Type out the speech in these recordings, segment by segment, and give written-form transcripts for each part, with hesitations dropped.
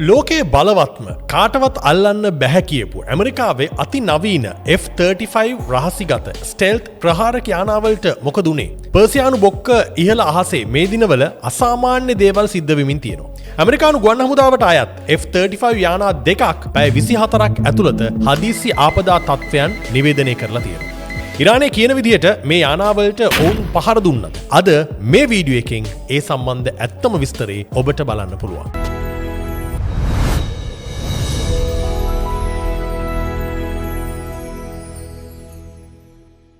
ලෝකයේ බලවත්ම කාටවත් අල්ලන්න බැහැ කියපු ඇමරිකාවේ අති නවීන F-35 රහසිගත ස්ටෙල්ත් ප්‍රහාරක යානාවලට මොකද උනේ? පර්සියානු බොක්ක ඉහළ අහසේ මේ දිනවල අසාමාන්‍ය දේවල් සිද්ධ වෙමින් තියෙනවා. ඇමරිකානු ගුවන් හමුදාවට අයත් F-35 යානා දෙකක් පැය 24ක් ඇතුළත හදිසි ආපදා තත්ත්වයන් නිවේදනය කරලා තියෙනවා. ඉරානය කියන විදිහට මේ යානාවලට ඔවුන් පහර දුන්නත් අද මේ වීඩියෝ එකෙන් ඒ සම්බන්ධ ඇත්තම විස්තරේ ඔබට බලන්න පුළුවන්.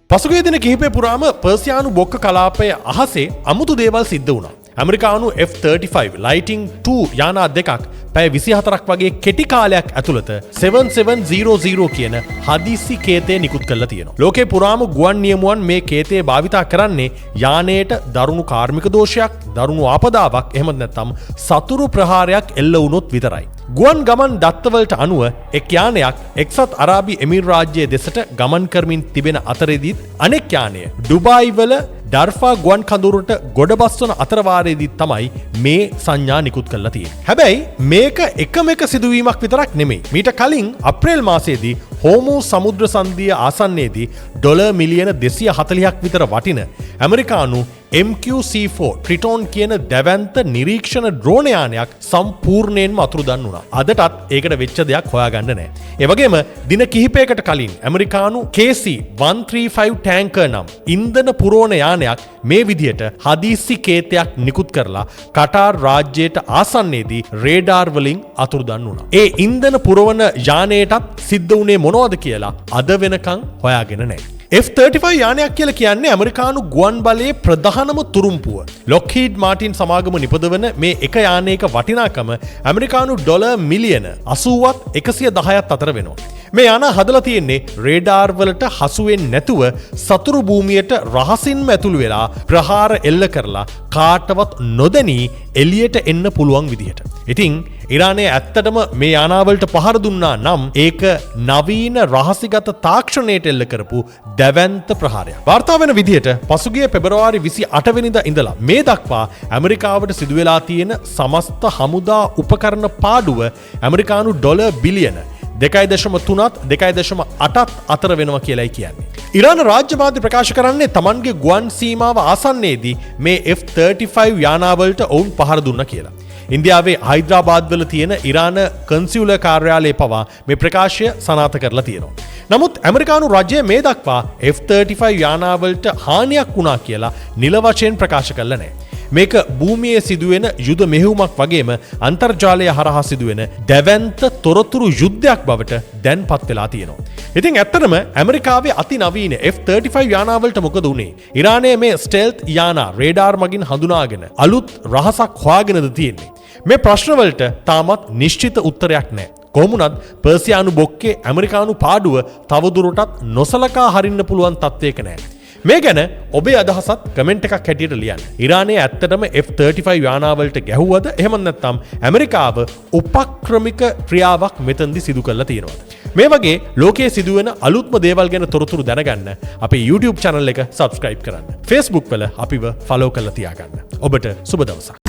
පසුගිය දින කිහිපය පුරාම පර්සියානු බොක්ක කලාපය අහසේ අමුතු දේවල් සිද්ධ වුණා. ඇමරිකානු F-35 ලයිටිං 2 යානා දෙකක් පැය 24ක් වගේ කෙටි කාලයක් ඇතුළත 7700 කියන හදිසි කේතය නිකුත් කරලා තියෙනවා. ලෝකේ පුරාම ගුවන් නියමුවන් මේ කේතය භාවිතා කරන්නේ යානයට දරුණු කාර්මික දෝෂයක්, දරුණු ආපදාවක්, එහෙම නැත්නම් සතුරු ප්‍රහාරයක් එල්ල වුණොත් විතරයි. ගුවන් ගමන් දත්තවලට අනුව එක් යානයක් එක්සත් අරාබි එමිර් රාජ්‍යයේ දෙසට ගමන් කරමින් තිබෙන අතරේදීත් අනෙක් යානය ඩුබායි වල ඩර්ෆා ගුවන් කඳවුරට ගොඩබස්වන අතරවාරයේදී තමයි මේ සංඥා නිකුත් කරලා තියෙන්නේ. හැබැයි මේක එකම එක සිදුවීමක් විතරක් නෙමෙයි. මීට කලින් අප්‍රේල් මාසයේදී හෝමු සමුද්‍ර සන්ධිය ආසන්නයේදී ඩොලර් මිලියන 240ක් විතර වටින ඇමරිකානු MQ-C4 ට්‍රිටෝන් කියන දැවැන්ත නිරීක්ෂණ ඩ්‍රෝන යානයක් සම්පූර්ණයෙන්ම අතුරුදන් වුණා. අදටත් ඒකට වෙච්ච දෙයක් හොයාගන්න නැහැ. ඒ වගේම දින කිහිපයකට කලින් ඇමරිකානු KC-135 ටැංකර් නම් ඉන්ධන පුරවන යානයක් මේ විදියට හදිසි කේතයක් නිකුත් කරලා කටාර් රාජ්‍යයට ආසන්නයේදී රේඩාර් වලින් අතුරුදන් වුණා. ඒ ඉන්ධන පුරවන යානයටත් සිද්ධ වුණේ මොනවද කියලා අද වෙනකන් හොයාගෙන නැහැ. F-35 යානයක් කියලා කියන්නේ ඇමරිකානු ගුවන් බලයේ ප්‍රධානම තුරුම්පුව. ලොක්හීඩ් මාටින් සමාගම නිපදවන මේ එක යානයක වටිනාකම ඇමරිකානු ඩොලර් මිලියන 80ත් 110ත් අතර වෙනවා. මේ යාන හදලා තියෙන්නේ රේඩාර් වලට හසු වෙන්නේ නැතුව සතුරු භූමියට රහසින්ම ඇතුළු වෙලා ප්‍රහාර එල්ල කරලා කාටවත් නොදැනී එළියට එන්න පුළුවන් විදිහට. ඉතින් ඉරානය ඇත්තටම මේ යානාවලට පහර දුන්නා නම් ඒක නවීන රහසිගත තාක්ෂණයට එල්ල කරපු දැවැන්ත ප්‍රහාරයක්. වාර්තා වෙන විදිහට පසුගිය පෙබරවාරි 28 වෙනිදා ඉඳලා මේ දක්වා ඇමරිකාවට සිදු වෙලා තියෙන සමස්ත හමුදා උපකරණ පාඩුව ඇමරිකානු ඩොලර් බිලියන 2.3ත් 2.8ත් අතර වෙනවා කියලායි කියන්නේ. ඉරාන රාජ්‍ය මාධ්‍ය ප්‍රකාශ කරන්නේ තමන්ගේ ගුවන් සීමාව ආසන්නයේදී මේ F-35 යානාවලට ඔවුන් පහර දුන්නා කියලා. ඉන්දියාවේ හයිද්‍රාබාද් වල තියෙන ඉරාන කන්සියුලර් කාර්යාලය පවා මේ ප්‍රකාශය සනාථ කරලා තියෙනවා. නමුත් ඇමරිකානු රජය මේ දක්වා F-35 යානාවලට හානියක් වුණා කියලා නිල වශයෙන් ප්‍රකාශ කළා නැහැ. මේක භූමියේ සිදුවෙන යුද මෙහෙයුමක් වගේම අන්තර්ජාලය හරහා සිදුවෙන දැවැන්ත තොරතුරු යුද්ධයක් බවට දැන්පත් වෙලා තියෙනවා. ඉතින් ඇත්තටම ඇමරිකාවේ අති නවීන F-35 යානාවලට මොකද උනේ? ඉරානයේ මේ ස්ටෙල්ත් යානා රේඩාර් මගින් හඳුනාගෙන අලුත් රහසක් හොයාගෙනද තියෙන්නේ? මේ ප්‍රශ්නවලට තාමත් නිශ්චිත උත්තරයක් නැහැ. කොහොමුණත් පර්සියානු බොක්කේ ඇමරිකානු පාඩුව තවදුරටත් නොසලකා හරින්න පුළුවන් තත්ත්වයක නැහැ. මේ ගැන ඔබේ අදහසත් කමෙන්ට් එකක් හැටියට ලියන්න. ඉරානය ඇත්තටම F-35 යානාවලට ගැහුවද? එහෙම නැත්නම් ඇමරිකාව උපක්‍රමික ක්‍රියාවක් මෙතනදි සිදු කරලා තියෙනවද? මේ වගේ ලෝකයේ සිදුවෙන අලුත්ම දේවල් ගැන තොරතුරු දැනගන්න අපේ YouTube channel එක subscribe කරන්න. Facebook වල අපිව follow කරලා තියාගන්න. ඔබට සුබ දවසක්.